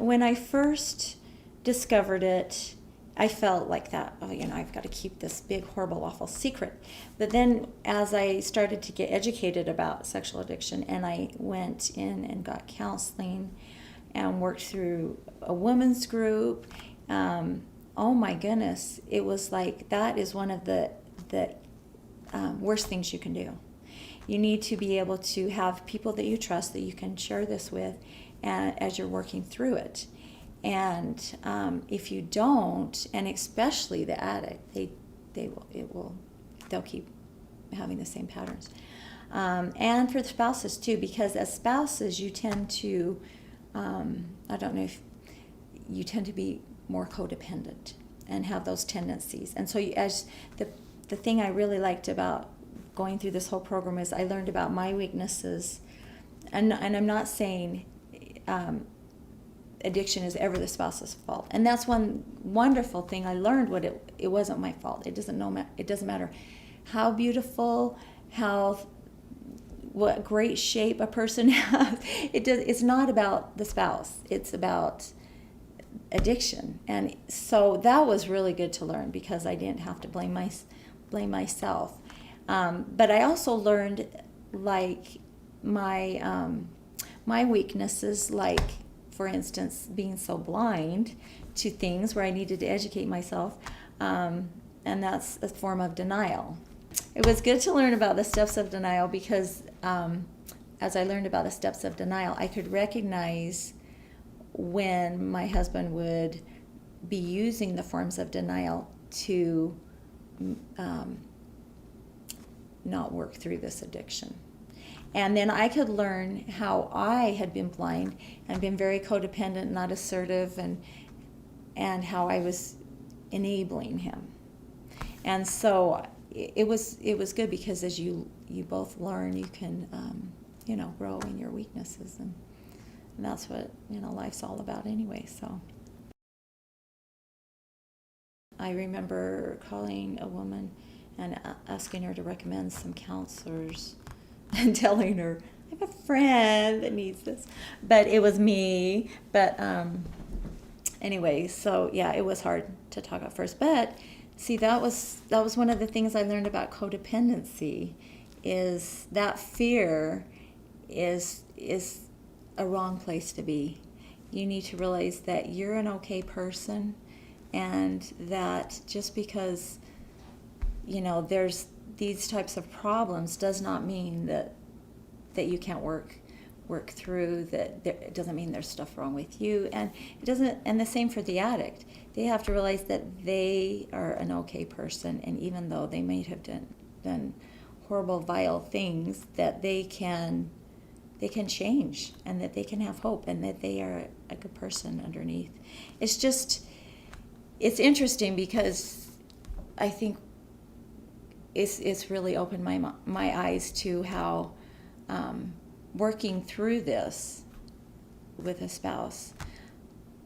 when I first discovered it, I felt like that, oh, I've got to keep this big, horrible, awful secret. But then as I started to get educated about sexual addiction, and I went in and got counseling and worked through a women's group, oh my goodness, it was like that is one of the worst things you can do. You need to be able to have people that you trust that you can share this with as you're working through it. And if you don't, and especially the addict, they'll keep having the same patterns. And for the spouses too, because as spouses you tend to, I don't know if you tend to be more codependent and have those tendencies. And so as the thing I really liked about going through this whole program is I learned about my weaknesses, and I'm not saying addiction is ever the spouse's fault. And that's one wonderful thing I learned. It wasn't my fault. It doesn't matter how beautiful, what great shape a person has. It's not about the spouse. It's about addiction. And so that was really good to learn, because I didn't have to blame myself. But I also learned, like, my weaknesses, like, for instance, being so blind to things where I needed to educate myself, and that's a form of denial. It was good to learn about the steps of denial, because as I learned about the steps of denial, I could recognize when my husband would be using the forms of denial to not work through this addiction. And then I could learn how I had been blind and been very codependent, not assertive, and how I was enabling him. And so it was good, because as you both learn, you can grow in your weaknesses, and that's what life's all about anyway. So I remember calling a woman and asking her to recommend some counselors, and telling her, I have a friend that needs this. But it was me. But anyway, so yeah, it was hard to talk at first. But see, that was one of the things I learned about codependency, is that fear is a wrong place to be. You need to realize that you're an okay person, and that just because there's these types of problems does not mean that you can't work through that. It doesn't mean there's stuff wrong with you, and it doesn't. And the same for the addict. They have to realize that they are an okay person, and even though they may have done horrible, vile things, that they can change, and that they can have hope, and that they are a good person underneath. It's interesting, because I think it's really opened my eyes to how working through this with a spouse,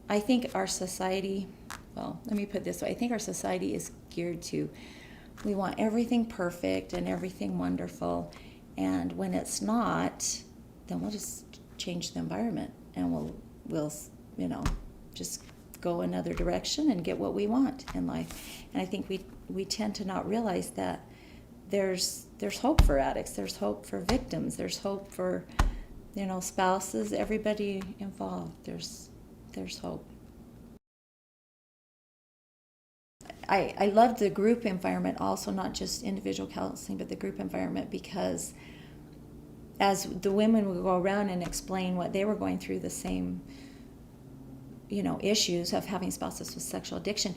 I think our society, well, let me put it this way, I think our society is geared to, we want everything perfect and everything wonderful, and when it's not, then we'll just change the environment, and we'll just go another direction and get what we want in life. And I think we tend to not realize that there's hope for addicts, there's hope for victims, there's hope for spouses, everybody involved. There's hope. I loved the group environment also, not just individual counseling, but the group environment, because as the women would go around and explain what they were going through, the same issues of having spouses with sexual addiction,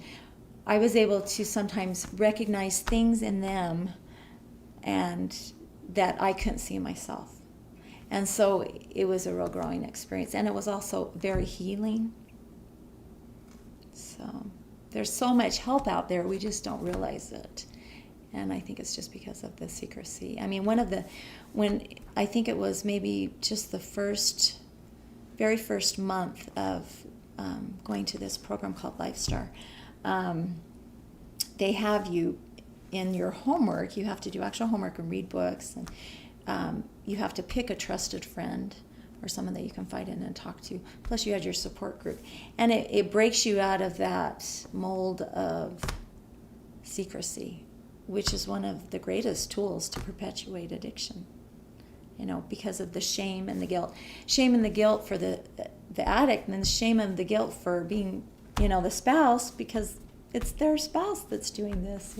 I was able to sometimes recognize things in them and that I couldn't see in myself. And so it was a real growing experience, and it was also very healing. So there's so much help out there, we just don't realize it. And I think it's just because of the secrecy. I mean, when I think it was maybe just the very first month of going to this program called LifeStar, they have you in your homework, you have to do actual homework and read books, and you have to pick a trusted friend or someone that you can confide in and talk to. Plus you had your support group. And it breaks you out of that mold of secrecy, which is one of the greatest tools to perpetuate addiction. Because of the shame and the guilt. Shame and the guilt for the addict, and then the shame and the guilt for being, the spouse, because it's their spouse that's doing this,